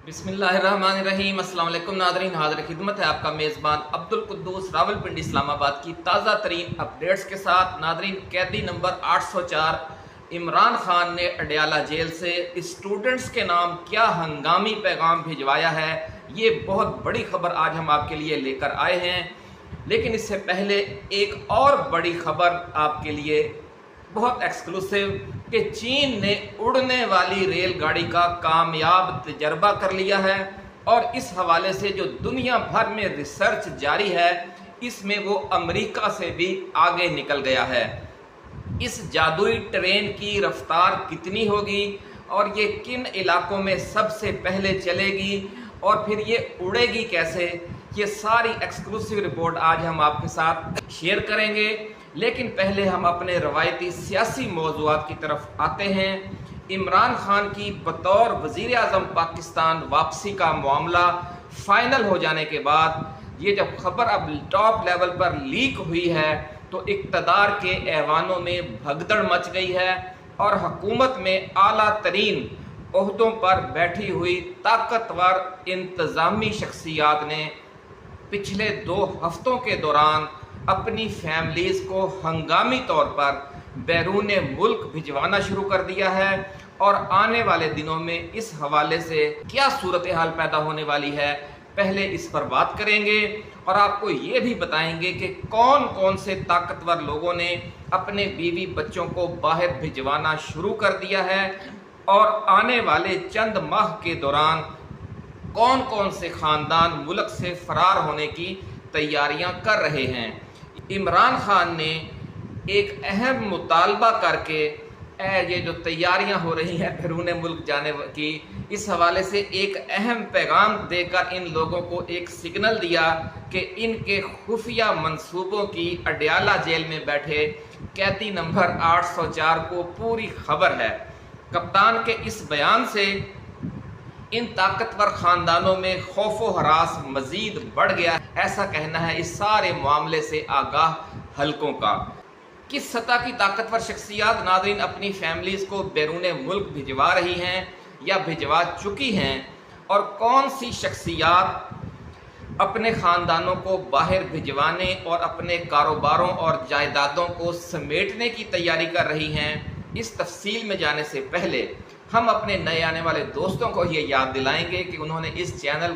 बिस्मिल्लाहिर्रहमानिर्रहीम। अस्सलाम वालेकुम नाज़रीन, हाज़िर खिदमत है आपका मेज़बान अब्दुल कुद्दूस रावलपिंडी इस्लामाबाद की ताज़ा तरीन अपडेट्स के साथ। नाज़रीन, कैदी नंबर 804 इमरान खान ने अडयाला जेल से स्टूडेंट्स के नाम क्या हंगामी पैगाम भिजवाया है, ये बहुत बड़ी खबर आज हम आपके लिए लेकर आए हैं। लेकिन इससे पहले एक और बड़ी खबर आपके लिए बहुत एक्सक्लूसिव कि चीन ने उड़ने वाली रेलगाड़ी का कामयाब तजर्बा कर लिया है और इस हवाले से जो दुनिया भर में रिसर्च जारी है, इसमें वो अमेरिका से भी आगे निकल गया है। इस जादुई ट्रेन की रफ्तार कितनी होगी और ये किन इलाकों में सबसे पहले चलेगी और फिर ये उड़ेगी कैसे, ये सारी एक्सक्लूसिव रिपोर्ट आज हम आपके साथ शेयर करेंगे। लेकिन पहले हम अपने रवायती सियासी मौज़ूआत की तरफ आते हैं। इमरान खान की बतौर वज़ीर आज़म पाकिस्तान वापसी का मामला फाइनल हो जाने के बाद ये जब खबर अब टॉप लेवल पर लीक हुई है तो इक़्तिदार के ऐवानों में भगदड़ मच गई है और हुकूमत में आला तरीन ओहदों पर बैठी हुई ताकतवर इंतज़ामी शख्सियात ने पिछले 2 हफ्तों के दौरान अपनी फैमिलीज़ को हंगामी तौर पर बैरून मुल्क भिजवाना शुरू कर दिया है और आने वाले दिनों में इस हवाले से क्या सूरत हाल पैदा होने वाली है, पहले इस पर बात करेंगे और आपको ये भी बताएंगे कि कौन कौन से ताकतवर लोगों ने अपने बीवी बच्चों को बाहर भिजवाना शुरू कर दिया है और आने वाले चंद माह के दौरान कौन कौन से ख़ानदान मुल्क से फ़रार होने की तैयारियां कर रहे हैं। इमरान खान ने एक अहम मुतालबा करके ये जो तैयारियां हो रही हैं बैरून मुल्क जाने की, इस हवाले से एक अहम पैगाम देकर इन लोगों को एक सिग्नल दिया कि इनके खुफिया मंसूबों की अडयाला जेल में बैठे कैदी नंबर 804 को पूरी खबर है। कप्तान के इस बयान से इन ताकतवर ख़ानदानों में खौफो हरास मज़ीद बढ़ गया, ऐसा कहना है इस सारे मामले से आगाह हलकों का। किस सतह की ताकतवर शख्सियात नाज़रीन अपनी फैमिलीज़ को बैरून मुल्क भिजवा रही हैं या भिजवा चुकी हैं और कौन सी शख्सियात अपने ख़ानदानों को बाहर भिजवाने और अपने कारोबारों और जायदादों को समेटने की तैयारी कर रही हैं, इस तफसील में जाने से पहले हम अपने नए आने वाले दोस्तों को ये याद दिलाएंगे कि उन्होंने इस चैनल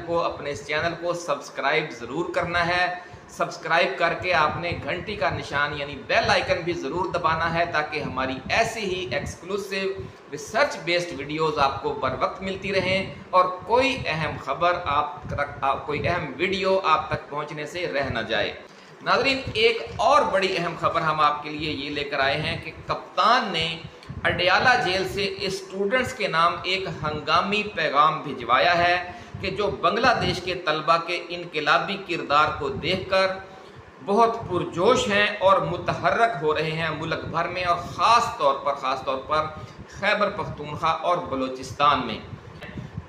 को सब्सक्राइब ज़रूर करना है। सब्सक्राइब करके आपने घंटी का निशान यानी बेल आइकन भी ज़रूर दबाना है ताकि हमारी ऐसी ही एक्सक्लूसिव रिसर्च बेस्ड वीडियोस आपको बर वक्त मिलती रहें और कोई अहम खबर कोई अहम वीडियो आप तक पहुंचने से रह न जाए। नाज़रीन, एक और बड़ी अहम खबर हम आपके लिए ये लेकर आए हैं कि कप्तान ने अडयाला जेल से स्टूडेंट्स के नाम एक हंगामी पैगाम भिजवाया है कि जो बांग्लादेश के तलबा के इनकलाबी किरदार को देखकर बहुत पुरजोश हैं और मुतहर्रक हो रहे हैं मुल्क भर में और ख़ास तौर पर खैबर पख्तूनख्वा और बलूचिस्तान में।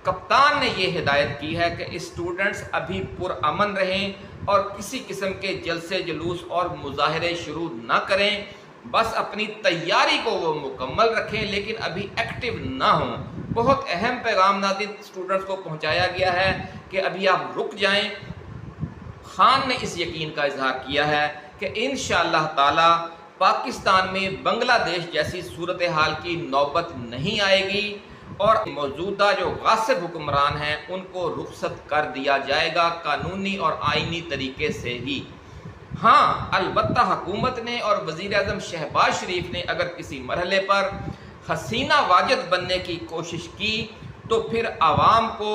कप्तान ने ये हिदायत की है कि स्टूडेंट्स अभी पुरअमन रहें और किसी किस्म के जलसे जुलूस और मुजाहरे शुरू ना करें, बस अपनी तैयारी को वो मुकम्मल रखें लेकिन अभी एक्टिव ना हों। बहुत अहम पैगाम नाज़रीन स्टूडेंट्स को पहुंचाया गया है कि अभी आप रुक जाएं। खान ने इस यकीन का इजहार किया है कि इंशाअल्लाह ताला पाकिस्तान में बांग्लादेश जैसी सूरत हाल की नौबत नहीं आएगी और मौजूदा जो गासिब हुक्मरान हैं उनको रुखसत कर दिया जाएगा कानूनी और आईनी तरीके से ही। हाँ, अलबत्ता हुकूमत ने और वज़ीर आज़म शहबाज शरीफ ने अगर किसी मरहले पर हसीना वाजिद बनने की कोशिश की तो फिर आवाम को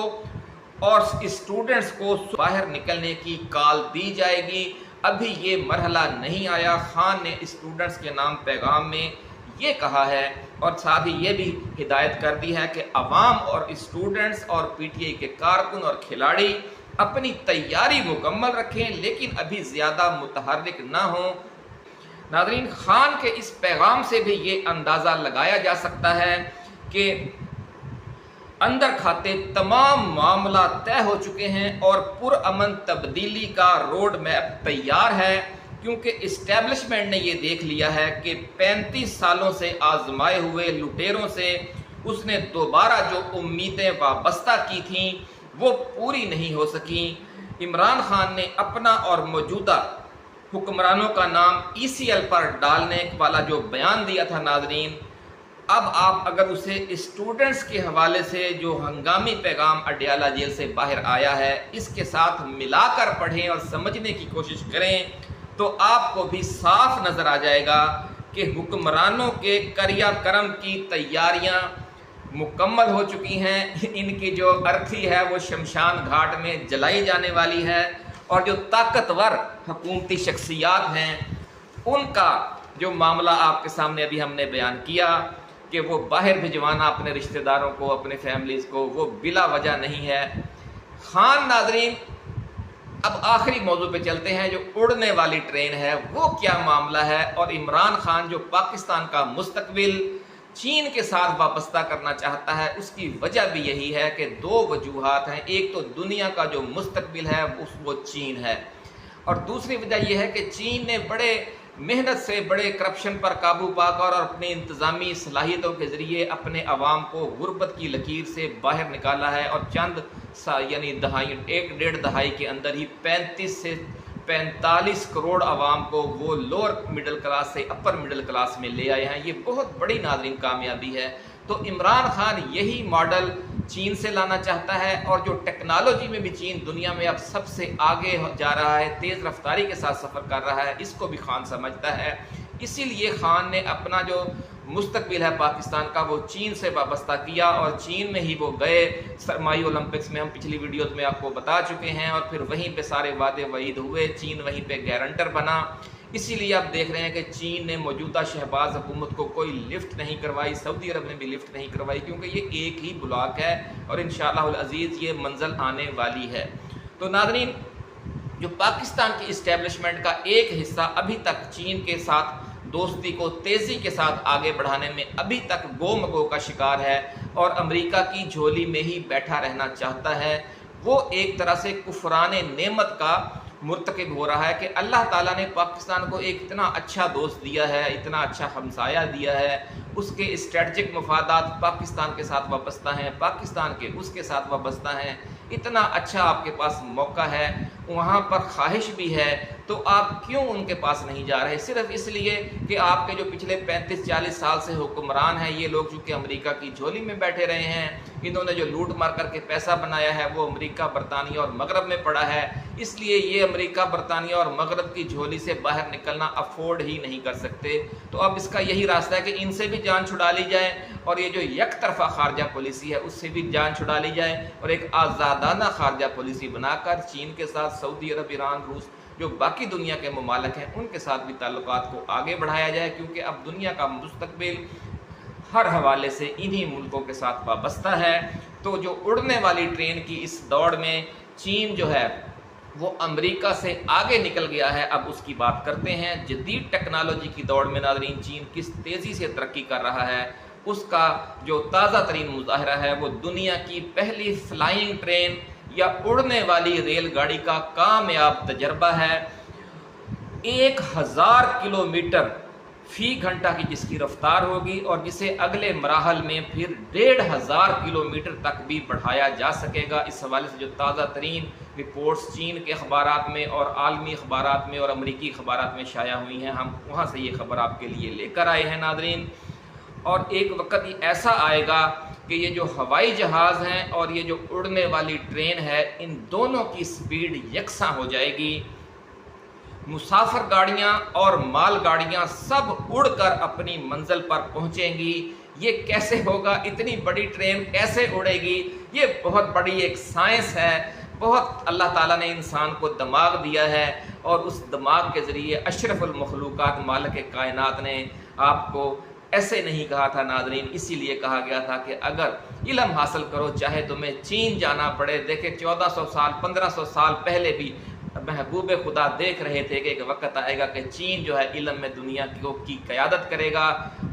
और स्टूडेंट्स को बाहर निकलने की कॉल दी जाएगी। अभी ये मरहला नहीं आया। खान ने स्टूडेंट्स के नाम पैगाम में ये कहा है और साथ ही ये भी हिदायत कर दी है कि आवाम और स्टूडेंट्स और पीटीआई के कारकुन और खिलाड़ी अपनी तैयारी मुकम्मल रखें लेकिन अभी ज़्यादा मुतहर्रिक ना हों। नाज़रीन, खान के इस पैगाम से भी ये अंदाज़ा लगाया जा सकता है कि अंदर खाते तमाम मामला तय हो चुके हैं और पुरअमन तब्दीली का रोड मैप तैयार है, क्योंकि इस्टेब्लिशमेंट ने ये देख लिया है कि 35 सालों से आजमाए हुए लुटेरों से उसने दोबारा जो उम्मीदें वाबस्ता की थीं वो पूरी नहीं हो सकी। इमरान खान ने अपना और मौजूदा हुक्मरानों का नाम ECL पर डालने वाला जो बयान दिया था नाज़रीन, अब आप अगर उसे स्टूडेंट्स के हवाले से जो हंगामी पैगाम अडयाला जेल से बाहर आया है इसके साथ मिलाकर पढ़ें और समझने की कोशिश करें तो आपको भी साफ नज़र आ जाएगा कि हुक्मरानों के क्रियाक्रम की तैयारियां मुकम्मल हो चुकी हैं। इनकी जो अर्थी है वो शमशान घाट में जलाई जाने वाली है और जो ताकतवर हुकूमती शख्सियात हैं उनका जो मामला आपके सामने अभी हमने बयान किया कि वो बाहर भिजवाना अपने रिश्तेदारों को, अपने फैमिलीज़ को, वो बिला वजह नहीं है। खान नाजरीन, अब आखिरी मौजू पे चलते हैं। जो उड़ने वाली ट्रेन है वो क्या मामला है, और इमरान खान जो पाकिस्तान का मुस्तकबिल चीन के साथ वाबस्ता करना चाहता है उसकी वजह भी यही है कि दो वजूहात हैं। एक तो दुनिया का जो मुस्तकबिल है वो चीन है, और दूसरी वजह यह है कि चीन ने बड़े मेहनत से बड़े करप्शन पर काबू पाकर और अपनी इंतज़ामी सलाहियतों के ज़रिए अपने अवाम को गुर्बत की लकीर से बाहर निकाला है, और चंद यानी दहाई, एक डेढ़ दहाई के अंदर ही 35 से 45 करोड़ आवाम को वो लोअर मिडिल क्लास से अपर मिडिल क्लास में ले आए हैं। ये बहुत बड़ी नाज़रीन कामयाबी है। तो इमरान खान यही मॉडल चीन से लाना चाहता है, और जो टेक्नोलॉजी में भी चीन दुनिया में अब सबसे आगे जा रहा है, तेज़ रफ्तारी के साथ सफ़र कर रहा है, इसको भी खान समझता है। इसीलिए खान ने अपना जो मुस्तकबिल है पाकिस्तान का वो चीन से वाबस्ता किया, और चीन में ही वो गए। सरमाई ओलंपिक्स में हम पिछली वीडियोज़ में आपको बता चुके हैं, और फिर वहीं पे सारे वादे वईद हुए, चीन वहीं पे गारंटर बना। इसीलिए आप देख रहे हैं कि चीन ने मौजूदा शहबाज हुकूमत को कोई लिफ्ट नहीं करवाई, सऊदी अरब ने भी लिफ्ट नहीं करवाई, क्योंकि ये एक ही ब्लॉक है और इंशाअल्लाह अज़ीज़ ये मंजिल आने वाली है। तो नाज़रीन, जो पाकिस्तान की इस्टेब्लिशमेंट का एक हिस्सा अभी तक चीन के साथ दोस्ती को तेज़ी के साथ आगे बढ़ाने में अभी तक गोमगो का शिकार है और अमेरिका की झोली में ही बैठा रहना चाहता है, वो एक तरह से कुफराने नेमत का मुर्तकिब हो रहा है कि अल्लाह ताला ने पाकिस्तान को एक इतना अच्छा दोस्त दिया है, इतना अच्छा हमसाया दिया है, उसके स्ट्रेटजिक मफादात पाकिस्तान के साथ वाबस्ता हैं, पाकिस्तान के उसके साथ वाबस्ता हैं, इतना अच्छा आपके पास मौका है, वहाँ पर ख्वाहिश भी है, तो आप क्यों उनके पास नहीं जा रहे? सिर्फ इसलिए कि आपके जो पिछले 35-40 साल से हुक्मरान हैं ये लोग चूँकि अमेरिका की झोली में बैठे रहे हैं, इन्होंने जो लूट मार करके पैसा बनाया है वो अमेरिका, बरतानिया और मगरब में पड़ा है, इसलिए ये अमेरिका, बरतानिया और मगरब की झोली से बाहर निकलना अफोर्ड ही नहीं कर सकते। तो अब इसका यही रास्ता है कि इनसे भी जान छुड़ा ली जाए, और ये जो एक तरफा खारजा पॉलिसी है उससे भी जान छुड़ा ली जाए, और एक आज़ादाना खारजा पॉलिसी बनाकर चीन के साथ सऊदी अरब, ईरान, रूस, जो बाकी दुनिया के ममालिक हैं उनके साथ भी ताल्लुकात को आगे बढ़ाया जाए, क्योंकि अब दुनिया का मुस्तकबिल हर हवाले से इन्हीं मुल्कों के साथ वाबस्ता है। तो जो उड़ने वाली ट्रेन की इस दौड़ में चीन जो है वो अमेरिका से आगे निकल गया है। अब उसकी बात करते हैं। जदीद टेक्नोलॉजी की दौड़ में नाज़रीन चीन किस तेज़ी से तरक्की कर रहा है, उसका जो ताज़ा तरीन मुज़ाहरा है वो दुनिया की पहली फ्लाइंग ट्रेन या उड़ने वाली रेलगाड़ी का कामयाब तजर्बा है। 1000 किलोमीटर फी घंटा की जिसकी रफ्तार होगी, और जिसे अगले मराहल में फिर 1500 किलोमीटर तक भी बढ़ाया जा सकेगा। इस हवाले से जो ताज़ा तरीन रिपोर्ट्स चीन के अखबारात में और आलमी अखबारात में और अमरीकी अखबारात में शाया हुई हैं, हम वहाँ से ये खबर आपके लिए लेकर आए हैं नाज़रीन। और एक वक्त ऐसा आएगा कि ये जो हवाई जहाज़ हैं और ये जो उड़ने वाली ट्रेन है, इन दोनों की स्पीड यकसा हो जाएगी। मुसाफिर गाड़ियाँ और माल गाड़ियाँ सब उड़कर अपनी मंजिल पर पहुँचेंगी। ये कैसे होगा? इतनी बड़ी ट्रेन कैसे उड़ेगी? ये बहुत बड़ी एक साइंस है। बहुत अल्लाह ताला ने इंसान को दिमाग दिया है, और उस दिमाग के ज़रिए अशरफुल मखलूक़ात मालिक कायनात ने आपको ऐसे नहीं कहा था नाज़रीन। इसीलिए कहा गया था कि अगर इल्म हासिल करो चाहे तुम्हें चीन जाना पड़े। देखे 1400 साल 1500 साल पहले भी महबूब खुदा देख रहे थे कि एक वक्त आएगा कि चीन जो है इल्म में दुनिया की क़यादत करेगा,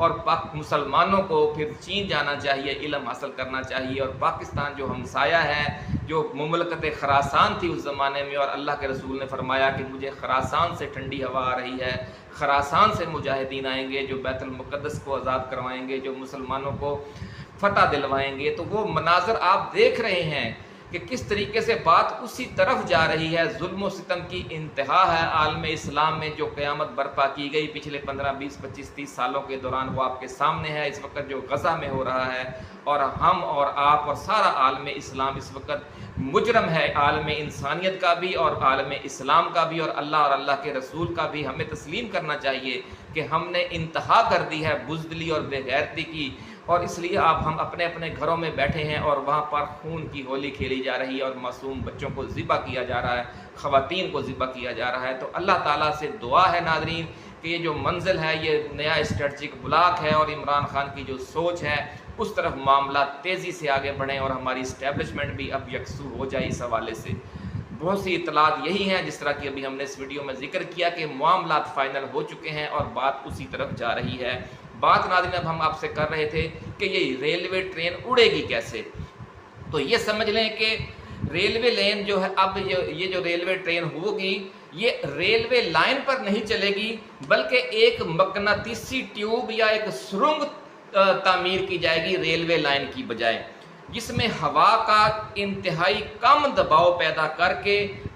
और पाक मुसलमानों को फिर चीन जाना चाहिए, इल्म हासिल करना चाहिए। और पाकिस्तान जो हमसाया है, जो मुमलकत खरासान थी उस ज़माने में, और अल्लाह के रसूल ने फरमाया कि मुझे खरासान से ठंडी हवा आ रही है, खरासान से मुजाहिदीन आएंगे जो बैतुल मुक़द्दस को आज़ाद करवाएंगे, जो मुसलमानों को फ़तह दिलवाएंगे। तो वो मनाज़र आप देख रहे हैं کہ کس طریقے سے بات اسی طرف جا رہی ہے، ظلم و ستم کی انتہا ہے عالم اسلام میں۔ جو قیامت برپا کی گئی پچھلے 15 20 25 30 سالوں کے دوران وہ آپ کے سامنے ہے۔ اس وقت جو غزہ میں ہو رہا ہے، اور ہم اور آپ اور سارا عالم اسلام اس وقت مجرم ہے، عالم انسانیت کا بھی اور عالم اسلام کا بھی اور اللہ کے رسول کا بھی۔ ہمیں تسلیم کرنا چاہیے کہ ہم نے انتہا کر دی ہے بزدلی اور بے غیرتی کی، اور اس لیے ہم اپنے اپنے گھروں میں بیٹھے ہیں اور وہاں پر خون کی ہولی کھیلی جا رہی ہے اور معصوم بچوں کو ذبح کیا جا رہا ہے، خواتین کو ذبح کیا جا رہا ہے۔ تو اللہ تعالیٰ سے دعا ہے ناظرین کہ یہ جو منزل ہے، یہ نیا اسٹریٹجک بلاک ہے، اور عمران خان کی جو سوچ ہے اس طرف معاملات تیزی سے آگے بڑھیں اور ہماری اسٹیبلشمنٹ بھی اب یکسو ہو جائے۔ اس حوالے سے بہت سی اطلاعات یہی ہیں، جس طرح کہ ابھی ہم نے اس ویڈیو میں ذکر کیا کہ معاملات فائنل ہو چکے ہیں اور بات اسی طرف جا رہی ہے۔ بات ناظرین اب ہم آپ سے کر رہے تھے کہ یہ ریلوے ٹرین اڑے گی کیسے۔ تو یہ سمجھ لیں کہ ریلوے لین جو ہے، اب یہ جو ریلوے ٹرین ہوگی یہ ریلوے لائن پر نہیں چلے گی، بلکہ ایک مقناطیسی ٹیوب یا ایک سرنگ تعمیر کی جائے گی ریلوے لائن کی بجائے، جس میں ہوا کا انتہائی کم دباؤ پیدا کر کے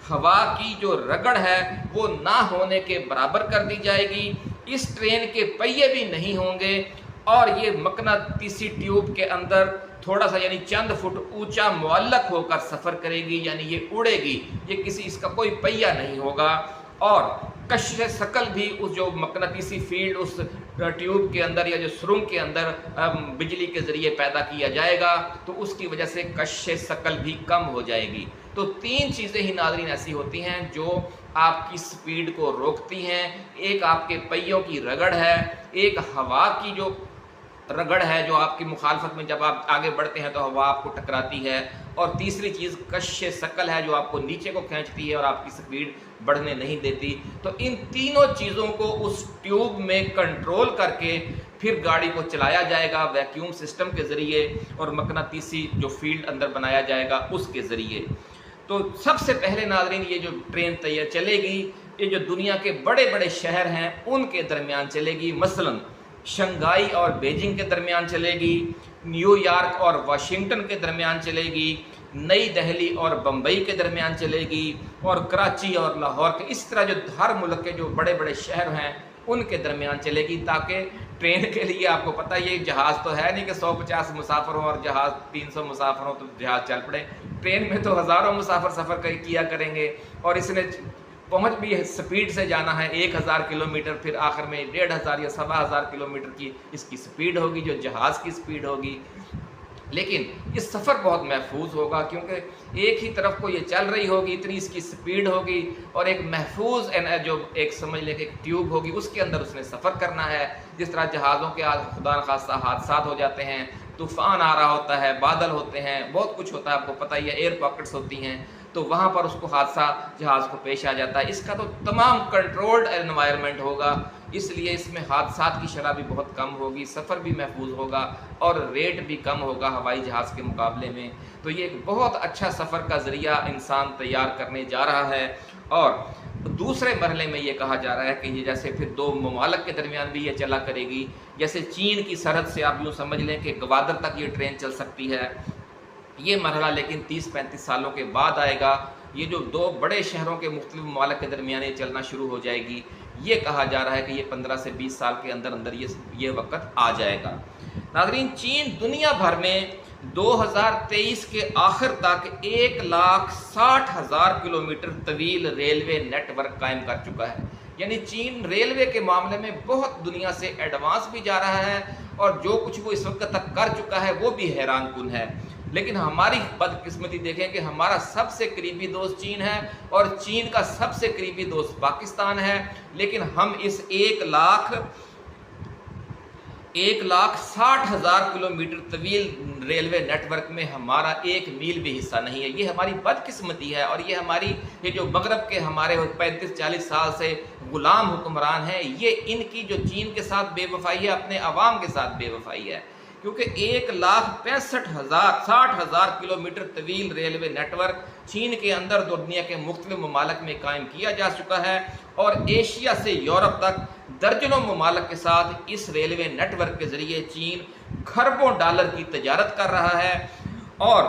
ہوا کی جو رگڑ ہے وہ نہ ہونے کے برابر کر دی جائے گی۔ اس ٹرین کے پہیے بھی نہیں ہوں گے، اور یہ مقناطیسی ٹیوب کے اندر تھوڑا سا یعنی چند فٹ اونچا معلق ہو کر سفر کرے گی، یعنی یہ اڑے گی، یہ اس کا کوئی پہیہ نہیں ہوگا۔ اور کشش ثقل بھی اس جو مقناطیسی فیلڈ اس ٹیوب کے اندر یا جو سرنگ کے اندر بجلی کے ذریعے پیدا کیا جائے گا، تو اس کی وجہ سے کشش ثقل بھی کم ہو جائے گی۔ تو تین چیزیں ہی ناظرین ایسی ہوتی ہیں جو آپ کی سپیڈ کو روکتی ہیں، ایک آپ کے پہیوں کی رگڑ ہے، ایک ہوا کی جو رگڑ ہے جو آپ کی مخالفت میں جب آپ آگے بڑھتے ہیں تو ہوا آپ کو ٹکراتی ہے، اور تیسری چیز کشش ثقل ہے جو آپ کو نیچے کو کھینچتی ہے اور آپ کی سپیڈ بڑھنے نہیں دیتی۔ تو ان تینوں چیزوں کو اس ٹیوب میں کنٹرول کر کے پھر گاڑی کو چلایا جائے گا ویکیوم سسٹم کے ذریعے، اور مقناطیسی جو فیلڈ اندر بنایا جائے گا اس کے ذریعے۔ تو سب سے پہلے ناظرین یہ جو ٹرین تیار چلے گی، یہ جو دنیا کے بڑے بڑے شہر ہیں ان کے درمیان چلے گی، مثلاً شنگھائی اور بیجنگ کے درمیان چلے گی، نیو یارک اور واشنگٹن کے درمیان چلے گی، نئی دہلی اور بمبئی کے درمیان چلے گی، اور کراچی اور لاہور کے، اس طرح جو ہر ملک کے جو بڑے بڑے شہر ہیں ان کے درمیان چلے گی، تاکہ ٹرین کے لیے آپ کو پتہ یہ جہاز تو ہے نہیں کہ 150 مسافر ہوں اور جہاز 300 مسافر ہوں تو جہاز چل پڑے، ٹرین میں تو ہزاروں مسافر سفر کیا کریں گے، اور اس نے پہنچ بھی سپیڈ سے جانا ہے 1000 کلومیٹر، پھر آخر میں 1500 یا 1500 کلومیٹر کی اس کی سپیڈ ہوگی جو جہاز کی سپیڈ ہوگی۔ لیکن یہ سفر بہت محفوظ ہوگا، کیونکہ ایک ہی طرف کو یہ چل رہی ہوگی، اتنی اس کی سپیڈ ہوگی، اور ایک محفوظ جو ایک سمجھ لے کہ ایک ٹیوب ہوگی اس کے اندر اس نے سفر کرنا ہے۔ جس طرح جہازوں کے خدا نخواستہ حادثات ہو جاتے ہیں، طوفان آ رہا ہوتا ہے، بادل ہوتے ہیں، بہت کچھ ہوتا ہے، آپ کو پتہ ہی ہے، ایئر پاکٹس ہوتی ہیں، تو وہاں پر اس کو حادثہ جہاز کو پیش آ جاتا ہے۔ اس کا تو تمام کنٹرولڈ انوائرمنٹ ہوگا، اس لیے اس میں حادثات کی شرح بھی بہت کم ہوگی، سفر بھی محفوظ ہوگا، اور ریٹ بھی کم ہوگا ہوائی جہاز کے مقابلے میں۔ تو یہ ایک بہت اچھا سفر کا ذریعہ انسان تیار کرنے جا رہا ہے۔ اور دوسرے مرحلے میں یہ کہا جا رہا ہے کہ یہ جیسے پھر دو ممالک کے درمیان بھی یہ چلا کرے گی، جیسے چین کی سرحد سے آپ یوں سمجھ لیں کہ گوادر تک یہ ٹرین چل سکتی ہے۔ یہ مرحلہ لیکن 30-35 سالوں کے بعد آئے گا، یہ جو دو بڑے شہروں کے مختلف ممالک کے درمیان یہ چلنا شروع ہو جائے گی۔ یہ کہا جا رہا ہے کہ یہ 15 سے 20 سال کے اندر اندر یہ وقت آ جائے گا۔ ناظرین، چین دنیا بھر میں 2023 کے آخر تک 1,60,000 کلومیٹر طویل ریلوے نیٹ ورک قائم کر چکا ہے، یعنی چین ریلوے کے معاملے میں بہت دنیا سے ایڈوانس بھی جا رہا ہے، اور جو کچھ وہ اس وقت تک کر چکا ہے وہ بھی حیران کن ہے۔ لیکن ہماری بدقسمتی دیکھیں کہ ہمارا سب سے قریبی دوست چین ہے، اور چین کا سب سے قریبی دوست پاکستان ہے، لیکن ہم اس 1,60,000 کلومیٹر طویل ریلوے نیٹ ورک میں ہمارا ایک میل بھی حصہ نہیں ہے۔ یہ ہماری بدقسمتی ہے، اور یہ جو مغرب کے ہمارے 35-40 سال سے غلام حکمران ہیں، یہ ان کی جو چین کے ساتھ بے وفائی ہے، اپنے عوام کے ساتھ بے وفائی ہے، کیونکہ 1,65,000 کلومیٹر طویل ریلوے نیٹ ورک چین کے اندر دنیا کے مختلف ممالک میں قائم کیا جا چکا ہے، اور ایشیا سے یورپ تک درجنوں ممالک کے ساتھ اس ریلوے نیٹ ورک کے ذریعے چین کھربوں ڈالر کی تجارت کر رہا ہے، اور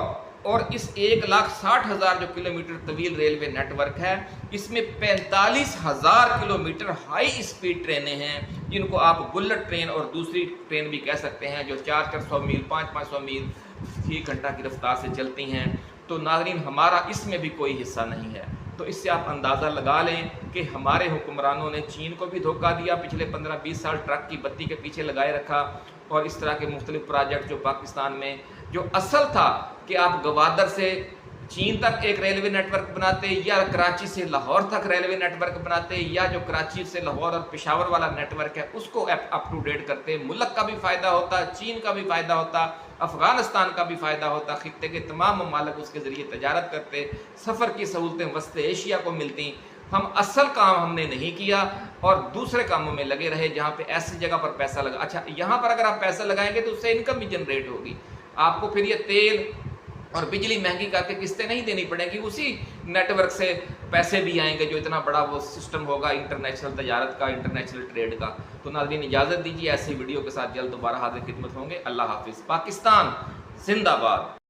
اور اس 1,60,000 جو کلومیٹر طویل ریلوے نیٹ ورک ہے، اس میں 45,000 کلومیٹر ہائی اسپیڈ ٹرینیں ہیں، جن کو آپ بلٹ ٹرین اور دوسری ٹرین بھی کہہ سکتے ہیں، جو 400 میل 500 میل فی گھنٹہ کی رفتار سے چلتی ہیں۔ تو ناظرین ہمارا اس میں بھی کوئی حصہ نہیں ہے۔ تو اس سے آپ اندازہ لگا لیں کہ ہمارے حکمرانوں نے چین کو بھی دھوکہ دیا، پچھلے 15-20 سال ٹرک کی بتی کے پیچھے لگائے رکھا، اور اس طرح کے مختلف پروجیکٹ جو پاکستان میں جو اصل تھا کہ آپ گوادر سے چین تک ایک ریلوے نیٹ ورک بناتے، یا کراچی سے لاہور تک ریلوے نیٹ ورک بناتے، یا جو کراچی سے لاہور اور پشاور والا نیٹ ورک ہے اس کو اپ ٹو ڈیٹ کرتے، ملک کا بھی فائدہ ہوتا، چین کا بھی فائدہ ہوتا، افغانستان کا بھی فائدہ ہوتا، خطے کے تمام ممالک اس کے ذریعے تجارت کرتے، سفر کی سہولتیں وسط ایشیا کو ملتی۔ ہم اصل کام ہم نے نہیں کیا اور دوسرے کاموں میں لگے رہے جہاں پہ ایسی جگہ پر پیسہ لگا۔ اچھا یہاں پر اگر آپ پیسہ لگائیں گے تو اس سے انکم بھی جنریٹ ہوگی، آپ کو پھر یہ تیل اور بجلی مہنگی کر کے قسطیں نہیں دینی پڑیں گی، اسی نیٹ ورک سے پیسے بھی آئیں گے، جو اتنا بڑا وہ سسٹم ہوگا انٹرنیشنل تجارت کا، انٹرنیشنل ٹریڈ کا۔ تو ناظرین اجازت دیجیے، ایسی ویڈیو کے ساتھ جلد دوبارہ حاضر خدمت ہوں گے۔ اللہ حافظ۔ پاکستان زندہ باد۔